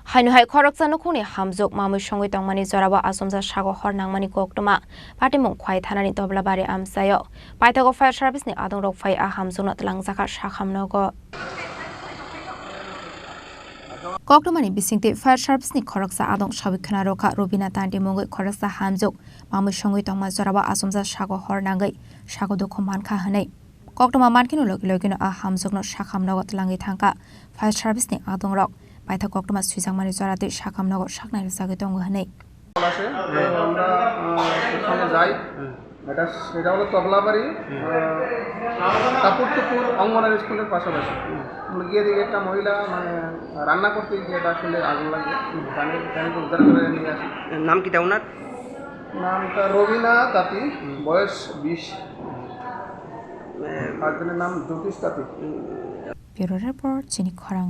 Hainu Khoroksa Nukhungi Hamjwk Mamwi Songwi Tongmani Jora Achomsa Sago Nangmani Koktoma Patimung Khwai Thanani Toblabari Amsayo Paithago Fire Service ni Adong Rok Fai a Hamjwk no Tlangjaka Sakhamnogo Tongmani bisingte Fire Service ni Khoroksa Adong Sabikhana Roka Robina Tanti Mungwi Khoroksa Hamjwk Mamwi Songwi Tongma Jora Achomsa Sago Nangai Sago Dokhoman Kha Hanai Koktoma Mankinu Logino a Hamjwk no Sakhamnogo Tlangi Thangka Fire Service ni Adong Rok Paitha Koktoma Suizangmani Jorate Sakhamnogo Saknai Sago Tongo Hanai আমরা সেখানে যাই এটা হলো তবলাবাড়ি কাপুরটুকুর অঙ্গনারী স্কুলের পাশাপাশি আমরা গিয়ে দেখি একটা মহিলা মানে রান্না করতে গিয়ে এটা আসলে আগুন লাগে পানি উদ্ধার করে নিয়ে আসি নাম কি ওনার নামটা রবিনা তাঁতি বয়স 20 হাজবেন্ডের নাম জ্যোতিষ তাঁতি ব্যুরো রিপোর্ট চিনি খরাং